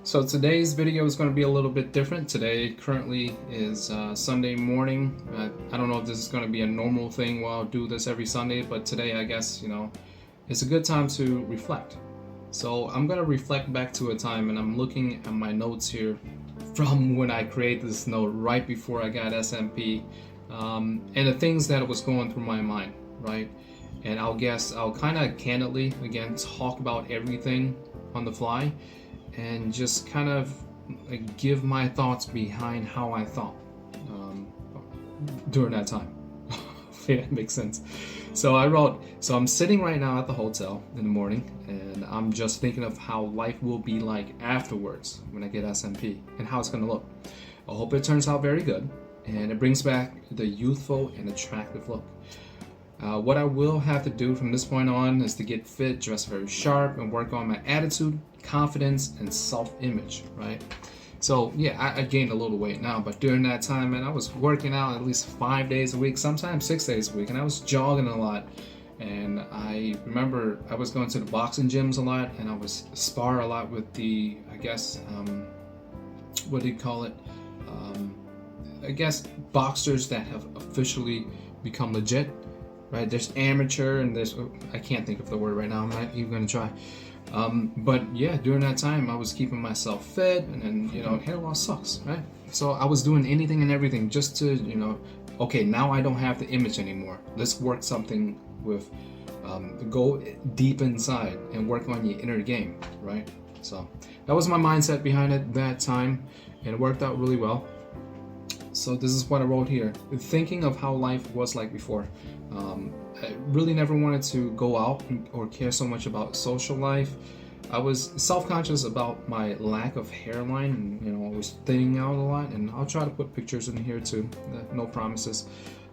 So today's video is going to be a little bit different. Today currently is Sunday morning. I don't know if this is going to be a normal thing where I'll do this every Sunday, but today I guess, it's a good time to reflect. So I'm going to reflect back to a time, and I'm looking at my notes here from when I created this note right before I got SMP, and the things that was going through my mind, right? And I'll kind of candidly, again, talk about everything on the fly and just kind of give my thoughts behind how I thought during that time. If that makes sense. So I'm sitting right now at the hotel in the morning, and I'm just thinking of how life will be like afterwards when I get SMP and how it's going to look. I hope it turns out very good, and it brings back the youthful and attractive look. What I will have to do from this point on is to get fit, dress very sharp, and work on my attitude, confidence, and self-image, right? So yeah, I gained a little weight now, but during that time, man, I was working out at least 5 days a week, sometimes 6 days a week, and I was jogging a lot. And I remember I was going to the boxing gyms a lot, and I was spar a lot with the, what do you call it? Boxers that have officially become legit. Right, there's amateur and there's, I can't think of the word right now, I'm not even gonna try. But yeah, during that time I was keeping myself fit, and then, hair loss sucks, right? So I was doing anything and everything just to, okay, now I don't have the image anymore. Let's work something with, go deep inside and work on your inner game, right? So that was my mindset behind it that time, and it worked out really well. So this is what I wrote here. Thinking of how life was like before. I really never wanted to go out or care so much about social life. I was self-conscious about my lack of hairline, and I was thinning out a lot, and I'll try to put pictures in here too, no promises.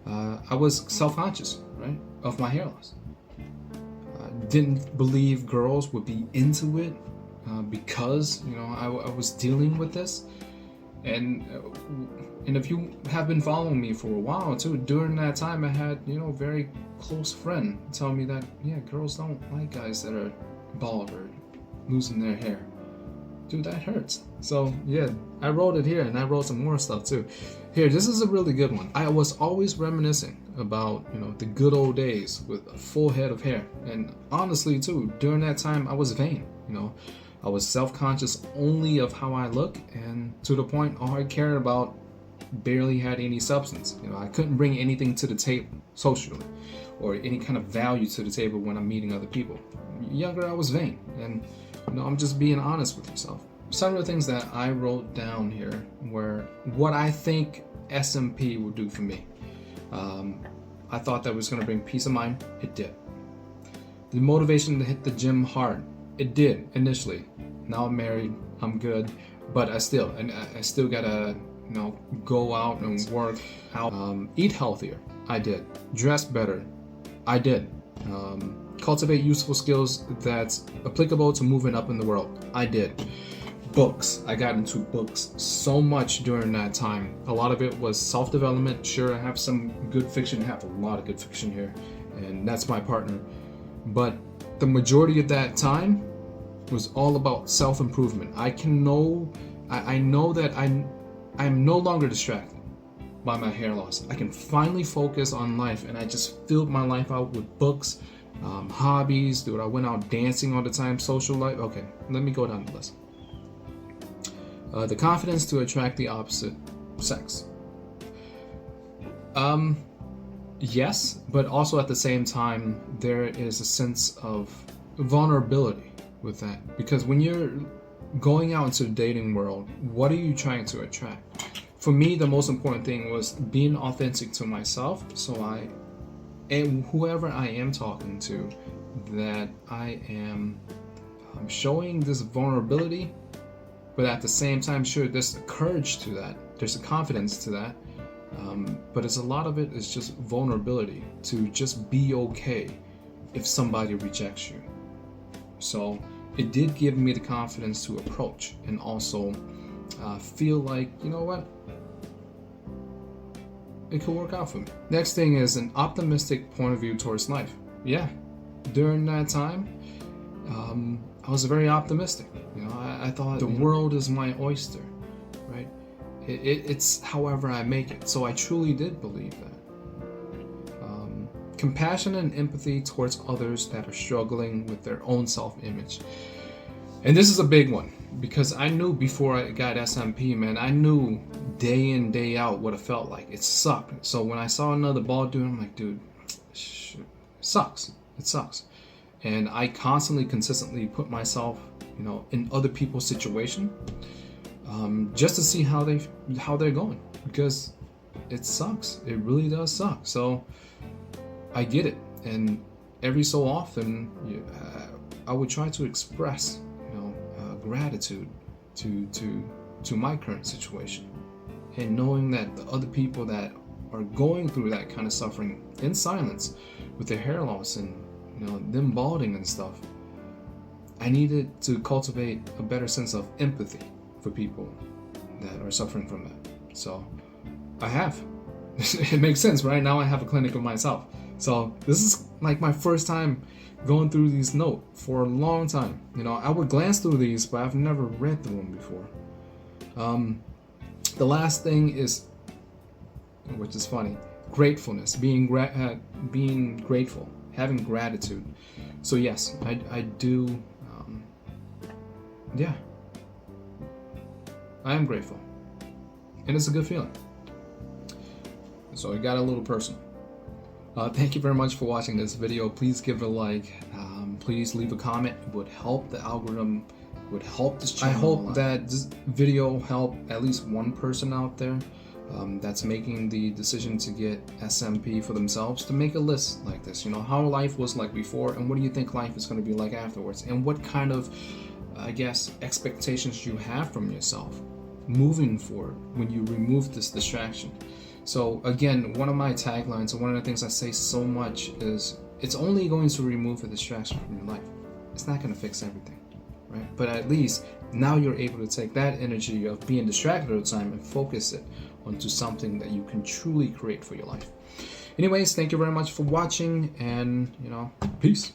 I was self-conscious, right, of my hair loss. I didn't believe girls would be into it because, I was dealing with this. And if you have been following me for a while too, during that time I had, a very close friend tell me that, yeah, girls don't like guys that are bald or losing their hair. Dude, that hurts. So yeah, I wrote it here, and I wrote some more stuff too. Here, this is a really good one. I was always reminiscing about, the good old days with a full head of hair. And honestly too, during that time I was vain, I was self-conscious only of how I look, and to the point all I cared about barely had any substance. I couldn't bring anything to the table socially, or any kind of value to the table when I'm meeting other people. Younger, I was vain, and I'm just being honest with yourself. Some of the things that I wrote down here were what I think SMP will do for me. I thought that was going to bring peace of mind. It did. The motivation to hit the gym hard. It did initially. Now I'm married, I'm good, but I still gotta, go out and work out. Eat healthier. I did. Dress better. I did. Cultivate useful skills that's applicable to moving up in the world. I did. Books. I got into books so much during that time. A lot of it was self-development. Sure, I have some good fiction. I have a lot of good fiction here, and that's my partner. But the majority of that time was all about self-improvement. I know that I'm no longer distracted by my hair loss. I can finally focus on life, and I just filled my life out with books, hobbies. Dude, I went out dancing all the time, social life. Okay, let me go down the list. The confidence to attract the opposite sex. Yes, but also at the same time, there is a sense of vulnerability with that, because when you're going out into the dating world, what are you trying to attract? For me, the most important thing was being authentic to myself, so and whoever I am talking to, that I'm showing this vulnerability, but at the same time, sure, there's a courage to that, there's a confidence to that, but a lot of it is just vulnerability, to just be okay if somebody rejects you. So it did give me the confidence to approach, and also feel like, what, it could work out for me. Next thing is an optimistic point of view towards life. Yeah, during that time, I was very optimistic. I thought the world is my oyster, right? It's however I make it. So I truly did believe that. Compassion and empathy towards others that are struggling with their own self-image. And this is a big one, because I knew before I got SMP, man, I knew day in, day out what it felt like. It sucked. So when I saw another bald dude, I'm like, dude, it sucks. It sucks. And I constantly, consistently put myself, in other people's situation, just to see how they're going, because it sucks. It really does suck. So I get it, and every so often, I would try to express, gratitude to my current situation, and knowing that the other people that are going through that kind of suffering in silence, with their hair loss and them balding and stuff, I needed to cultivate a better sense of empathy for people that are suffering from that. So I have. It makes sense, right? Now I have a clinic of myself. So this is like my first time going through these notes for a long time. I would glance through these, but I've never read through them before. The last thing is, which is funny, gratefulness, being grateful, having gratitude. So yes, I do. Yeah, I am grateful, and it's a good feeling. So it got a little personal. Thank you very much for watching this video. Please give it a like. Please leave a comment. It would help the algorithm. It would help this channel. I hope that this video helped at least one person out there that's making the decision to get SMP for themselves, to make a list like this. How life was like before, and what do you think life is going to be like afterwards, and what kind of, expectations you have from yourself moving forward when you remove this distraction. So again, one of my taglines, and one of the things I say so much is, it's only going to remove a distraction from your life. It's not going to fix everything, right? But at least now you're able to take that energy of being distracted all the time and focus it onto something that you can truly create for your life. Anyways, thank you very much for watching, and peace.